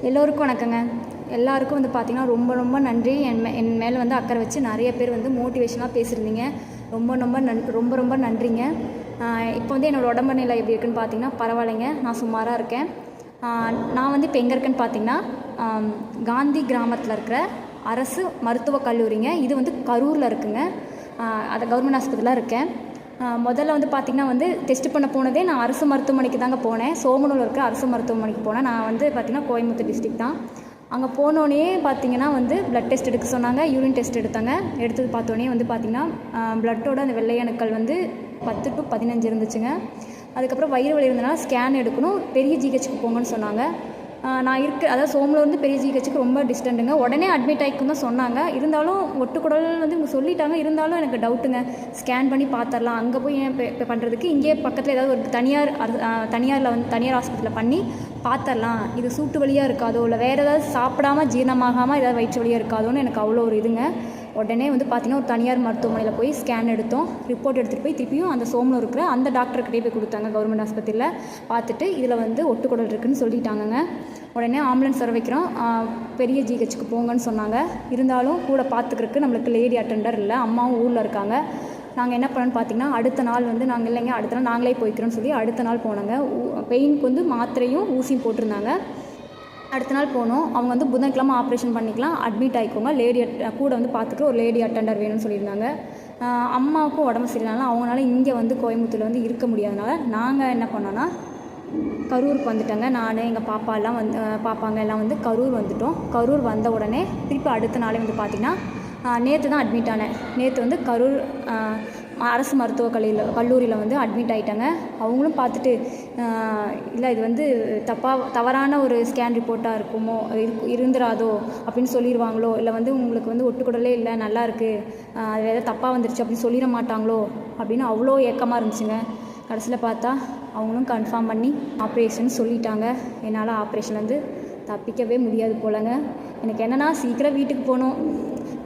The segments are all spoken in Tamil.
எல்லோருக்கும் வணக்கங்க. எல்லாருக்கும் வந்து பார்த்திங்கன்னா ரொம்ப ரொம்ப நன்றி. என் மேலே வந்து அக்கறை வச்சு நிறைய பேர் வந்து மோட்டிவேஷனாக பேசியிருந்தீங்க. ரொம்ப ரொம்ப நன்றிங்க. இப்போ வந்து என்னோடய உடம்பு நிலை எப்படி இருக்குன்னு பார்த்தீங்கன்னா பரவாயில்லைங்க. நான் சுமாராக இருக்கேன். நான் வந்து இப்போ எங்கே இருக்கேன்னு பார்த்தீங்கன்னா காந்தி கிராமத்தில் இருக்கிற அரசு மருத்துவக் கல்லூரிங்க. இது வந்து கரூரில் இருக்குங்க. அது கவர்மெண்ட் ஆஸ்பத்திரியில் இருக்கேன். முதல்ல வந்து பார்த்திங்கன்னா வந்து டெஸ்ட் பண்ண போனதே நான் அரசு மருத்துவமனைக்கு தாங்க போனேன். சோமனூரில் இருக்கிற அரசு மருத்துவமனைக்கு போனேன். நான் வந்து பார்த்திங்கன்னா கோயம்புத்தூர் டிஸ்ட்ரிக்ட் தான். அங்கே போனோடனே பார்த்திங்கன்னா வந்து ப்ளட் டெஸ்ட் எடுக்க சொன்னாங்க. யூரின் டெஸ்ட் எடுத்தாங்க. எடுத்தது பார்த்தோன்னே வந்து பார்த்திங்கன்னா ப்ளட்டோட அந்த வெள்ளை அணுக்கள் வந்து 10 to 15 இருந்துச்சுங்க. அதுக்கப்புறம் வயிறு வலி இருந்தனால ஸ்கேன் எடுக்கணும், பெரிய ஜிஹெச்சுக்கு போங்கன்னு சொன்னாங்க. நான் அதாவது சோமலூர் வந்து பெரிய ஜிஹெச்சுக்கு ரொம்ப டிஸ்டன்ட்டுங்க. உடனே அட்மிட் ஆகிக்குன்னு தான் சொன்னாங்க. இருந்தாலும் ஒட்டுக்குடல் வந்து இவங்க சொல்லிட்டாங்க. இருந்தாலும் எனக்கு டவுட்டுங்க. ஸ்கேன் பண்ணி பார்த்துடலாம், அங்கே போய் ஏன் இப்போ பண்ணுறதுக்கு இங்கேயே பக்கத்தில் ஏதாவது ஒரு தனியாரில் வந்து தனியார் ஹாஸ்பிட்டலில் பண்ணி பார்த்துடலாம். இது சூட்டு வழியாக இருக்காதோ இல்லை வேறு ஏதாவது சாப்பிடாமல் ஜீரணமாகாமல் ஏதாவது வயிற்று வழியாக இருக்காதோன்னு எனக்கு அவ்வளோ ஒரு இதுங்க. உடனே வந்து பார்த்திங்கன்னா ஒரு தனியார் மருத்துவமனையில் போய் ஸ்கேன் எடுத்தோம். ரிப்போர்ட் எடுத்துகிட்டு போய் திருப்பியும் அந்த சோமலூர் இருக்கிற அந்த டாக்டர்கிட்டே போய் கொடுத்தாங்க. கவர்மெண்ட் ஆஸ்பத்திரியில் பார்த்துட்டு இதில் வந்து ஒட்டுக்குடல் இருக்குதுன்னு சொல்லிட்டாங்கங்க. உடனே ஆம்புலன்ஸ் வர வைக்கிறோம், பெரிய ஜிஹெச்சுக்கு போங்கன்னு சொன்னாங்க. இருந்தாலும் கூட பார்த்துக்கிறதுக்கு நம்மளுக்கு லேடி அட்டெண்டர் இல்லை, அம்மாவும் ஊரில் இருக்காங்க. நாங்கள் என்ன பண்ணோன்னு பார்த்தீங்கன்னா அடுத்த நாள் வந்து நாங்கள் இல்லைங்க, அடுத்த நாள் நாங்களே போய்க்கிறோன்னு சொல்லி அடுத்த நாள் போனாங்க. பெயினுக்கு வந்து மாத்திரையும் ஊசியும் போட்டிருந்தாங்க. அடுத்த நாள் போனோம். அவங்க வந்து புதன்கிழமை ஆப்ரேஷன் பண்ணிக்கலாம், அட்மிட் ஆகிக்கோங்க, கூட வந்து பார்த்துட்டு ஒரு லேடி அட்டெண்டர் வேணும்னு சொல்லியிருந்தாங்க. அம்மாவுக்கும் உடம்பு சரியில்லைனால அவங்களால இங்கே வந்து கோயம்புத்தூரில் வந்து இருக்க முடியாதனால நாங்கள் என்ன பண்ணோன்னா கரூருக்கு வந்துட்டோங்க. நான் எங்கள் பாப்பாங்க எல்லாம் வந்து கரூர் வந்துட்டோம். கரூர் வந்த உடனே திருப்பி அடுத்த நாளே வந்து பார்த்திங்கன்னா நேற்று தான் அட்மிட் ஆனேன். நேற்று வந்து கரூர் அரசு மருத்துவக் கல்லூரியில் வந்து அட்மிட் ஆகிட்டாங்க. அவங்களும் பார்த்துட்டு இல்லை இது வந்து தவறான ஒரு ஸ்கேன் ரிப்போர்ட்டாக இருக்குமோ இருந்துராதோ அப்படின்னு சொல்லிடுவாங்களோ, இல்லை வந்து உங்களுக்கு வந்து ஒட்டுக்குடலே இல்லை நல்லா இருக்குது, அது ஏதாவது தப்பாக வந்துருச்சு அப்படின்னு சொல்லிட மாட்டாங்களோ அப்படின்னு அவ்வளோ ஏக்கமாக இருந்துச்சுங்க. கடைசியில் பார்த்தா அவங்களும் கன்ஃபார்ம் பண்ணி ஆப்ரேஷன் சொல்லிட்டாங்க. என்னால் ஆப்ரேஷன் வந்து தப்பிக்கவே முடியாது போலங்க. எனக்கு என்னென்னா சீக்கிரம் வீட்டுக்கு போகணும்,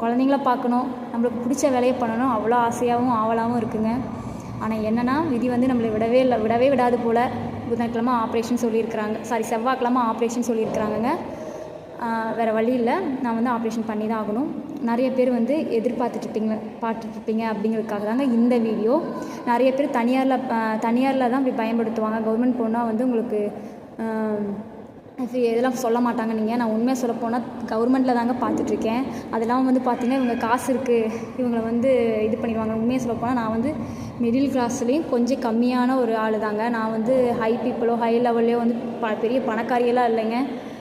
குழந்தைங்கள பார்க்கணும், நம்மளுக்கு பிடிச்ச வேலையை பண்ணணும், அவ்வளோ ஆசையாகவும் ஆவலாகவும் இருக்குங்க. ஆனால் என்னென்னா விதி வந்து நம்மளை விடவே விடாது போல். புதன்கிழமை ஆப்ரேஷன் சொல்லியிருக்கிறாங்க, செவ்வாய்க்கிழமை ஆப்ரேஷன் சொல்லியிருக்கிறாங்கங்க. வேறு வழி இல்லை, நான் வந்து ஆப்ரேஷன் பண்ணி தான் ஆகணும். நிறைய பேர் வந்து பார்த்துட்ருப்பீங்க அப்படிங்கிறதுக்காக தாங்க இந்த வீடியோ. நிறைய பேர் தனியாரில் தான் இப்படி பயன்படுத்துவாங்க. கவர்மெண்ட் போனால் வந்து உங்களுக்கு இதெல்லாம் சொல்ல மாட்டாங்க. நான் உண்மையாக சொல்ல போனால் கவர்மெண்ட்டில் தாங்க பார்த்துட்ருக்கேன். அதெல்லாம் வந்து பார்த்திங்கன்னா இவங்க காசு இருக்குது, இவங்களை வந்து இது பண்ணிடுவாங்க. உண்மையாக சொல்ல போனால் நான் வந்து மிடில் கிளாஸ்லேயும் கொஞ்சம் கம்மியான ஒரு ஆள் தாங்க. நான் வந்து ஹை லெவல்லையோ வந்து பெரிய பணக்காரியெல்லாம் இல்லைங்க.